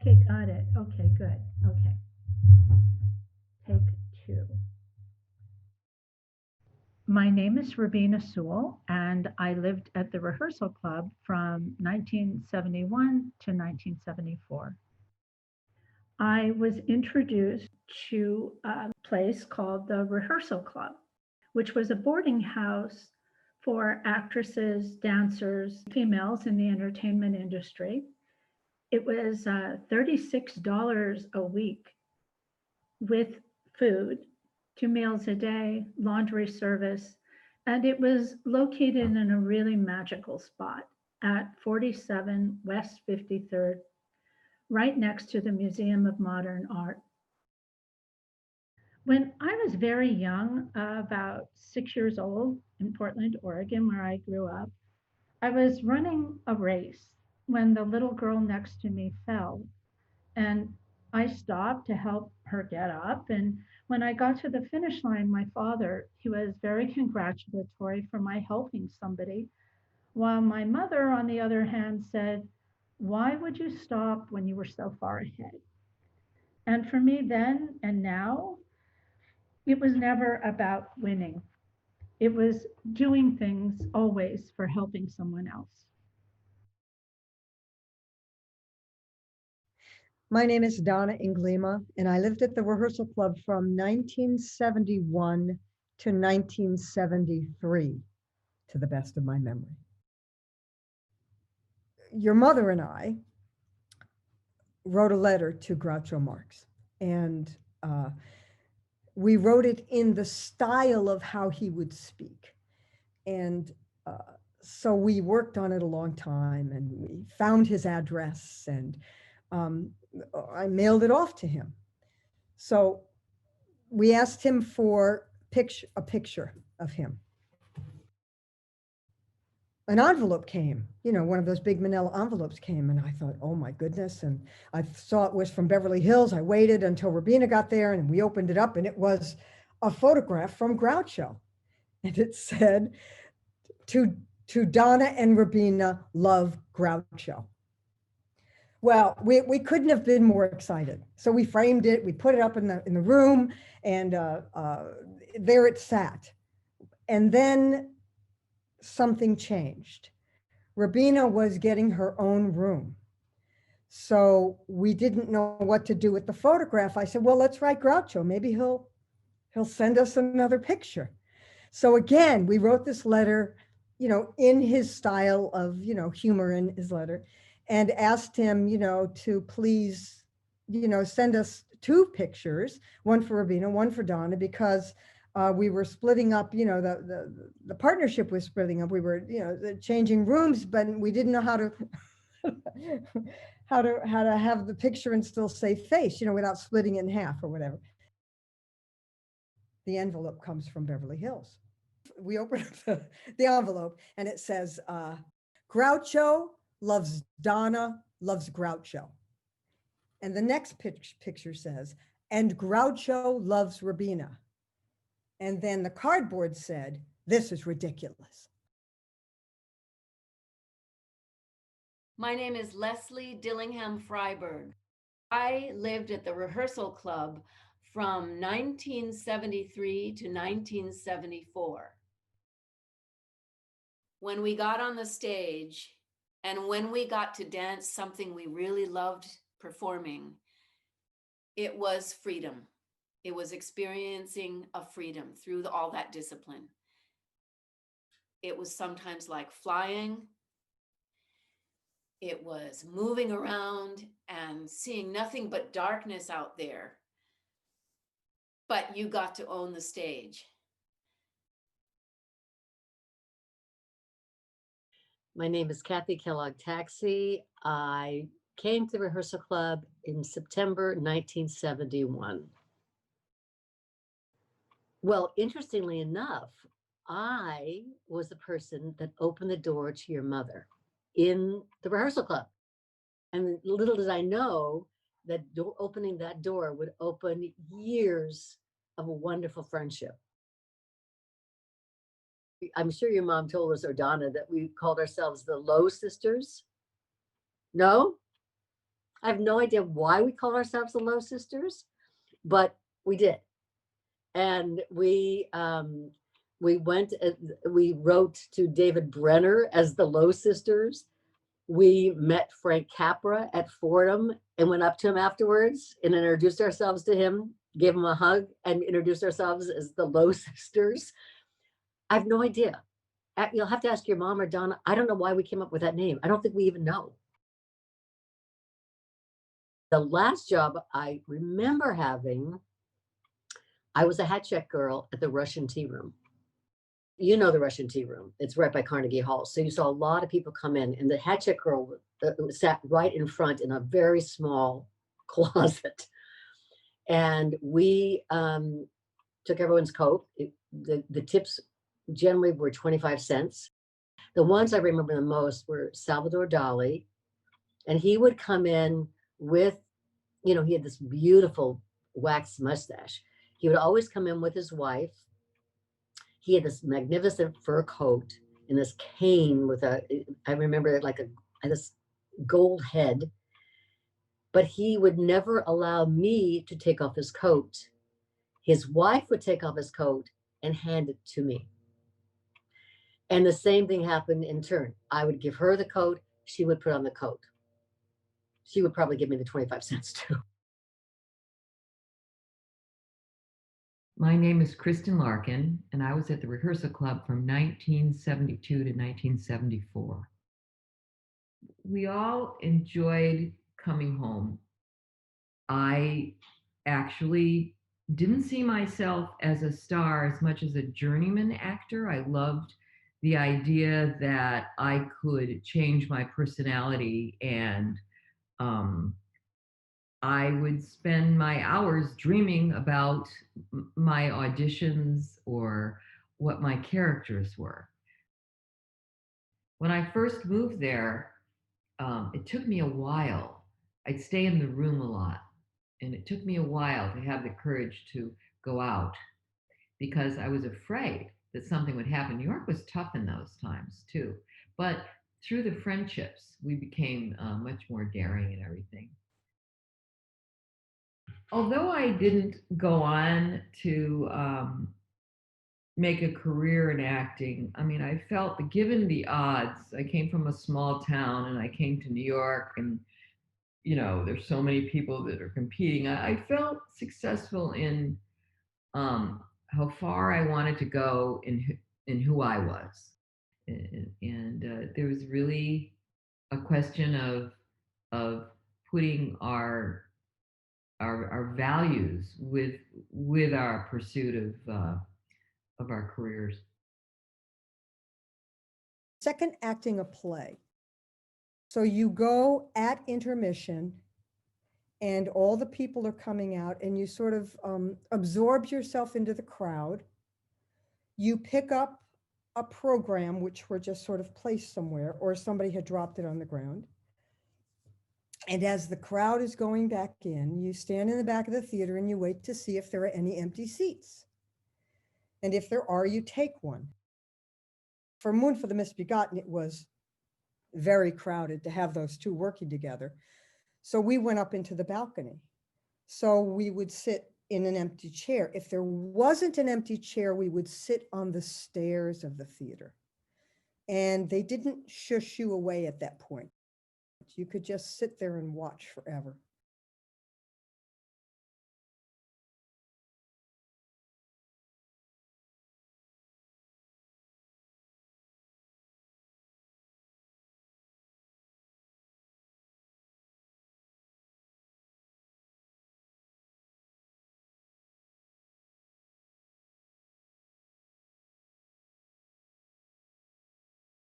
Okay, got it. Okay, good. Okay, take two. My name is Robina Suwol, and I lived at the Rehearsal Club from 1971 to 1974. I was introduced to a place called the Rehearsal Club, which was a boarding house for actresses, dancers, females in the entertainment industry. It was $36 a week with food, 2 meals a day, laundry service, and it was located in a really magical spot at 47 West 53rd, right next to the Museum of Modern Art. When I was very young, about 6 years old in Portland, Oregon, where I grew up, I was running a race when the little girl next to me fell. And I stopped to help her get up. And when I got to the finish line, my father, he was very congratulatory for my helping somebody, while my mother, on the other hand, said, "Why would you stop when you were so far ahead?" And for me then and now, it was never about winning. It was doing things always for helping someone else. My name is Donna Iglima, and I lived at the Rehearsal Club from 1971 to 1973, to the best of my memory. Your mother and I wrote a letter to Groucho Marx, and we wrote it in the style of how he would speak. And so we worked on it a long time, and we found his address, and I mailed it off to him. So we asked him for a picture of him. An envelope came, one of those big manila envelopes came, and I thought, oh my goodness. And I saw it was from Beverly Hills. I waited until Robina got there, and we opened it up, and it was a photograph from Groucho. And it said, to Donna and Robina, love, Groucho. Well, we couldn't have been more excited. So we framed it, we put it up in the room, and there it sat. And then something changed. Robina was getting her own room. So we didn't know what to do with the photograph. I said, well, let's write Groucho. Maybe he'll send us another picture. So again, we wrote this letter, in his style of, humor in his letter, and asked him, to please, send us 2 pictures, one for Robina, one for Donna, because we were splitting up, the partnership was splitting up. We were, changing rooms, but we didn't know how to how to have the picture and still save face, without splitting it in half or whatever. The envelope comes from Beverly Hills. We open up the envelope, and it says, Groucho loves Donna, loves Groucho. And the next picture says, and Groucho loves Robina. And then the cardboard said, this is ridiculous. My name is Leslie Dillingham Freyberg. I lived at the Rehearsal Club from 1973 to 1974. When we got on the stage and when we got to dance something we really loved performing, it was freedom. It was experiencing a freedom through all that discipline. It was sometimes like flying. It was moving around and seeing nothing but darkness out there. But you got to own the stage. My name is Kathie Kellogg Taxe. I came to the Rehearsal Club in September 1971. Well, interestingly enough, I was the person that opened the door to your mother in the Rehearsal Club. And little did I know that opening that door would open years of a wonderful friendship. I'm sure your mom told us, or Donna, that we called ourselves the Low Sisters. No? I have no idea why we called ourselves the Low Sisters, but we did. And we went, we wrote to David Brenner as the Low Sisters. We met Frank Capra at Fordham and went up to him afterwards and introduced ourselves to him, gave him a hug, and introduced ourselves as the Low Sisters. I have no idea. You'll have to ask your mom or Donna. I don't know why we came up with that name. I don't think we even know. The last job I remember having, I was a hat check girl at the Russian Tea Room. You know the Russian Tea Room. It's right by Carnegie Hall. So you saw a lot of people come in, and the hat check girl sat right in front in a very small closet. And we took everyone's coat. The tips generally were 25 cents. The ones I remember the most were Salvador Dali. And he would come in with, he had this beautiful waxed mustache. He would always come in with his wife. He had this magnificent fur coat and this cane with I remember it like this gold head, but he would never allow me to take off his coat. His wife would take off his coat and hand it to me. And the same thing happened in turn. I would give her the coat. She would put on the coat. She would probably give me the 25 cents too. My name is Kristin Larkin, and I was at the Rehearsal Club from 1972 to 1974. We all enjoyed coming home. I actually didn't see myself as a star as much as a journeyman actor. I loved the idea that I could change my personality, and I would spend my hours dreaming about my auditions or what my characters were. When I first moved there, it took me a while. I'd stay in the room a lot, and it took me a while to have the courage to go out because I was afraid that something would happen. New York was tough in those times too, but through the friendships, we became much more daring and everything. Although I didn't go on to make a career in acting, I mean, I felt that given the odds, I came from a small town and I came to New York, and there's so many people that are competing. I felt successful in how far I wanted to go in who I was, and there was really a question of putting our values with our pursuit of our careers. Second, acting a play. So you go at intermission and all the people are coming out and you sort of absorb yourself into the crowd. You pick up a program which were just sort of placed somewhere or somebody had dropped it on the ground. And as the crowd is going back in, you stand in the back of the theater and you wait to see if there are any empty seats. And if there are, you take one. For Moon for the Misbegotten, it was very crowded to have those two working together. So we went up into the balcony. So we would sit in an empty chair. If there wasn't an empty chair, we would sit on the stairs of the theater. And they didn't shush you away at that point. You could just sit there and watch forever.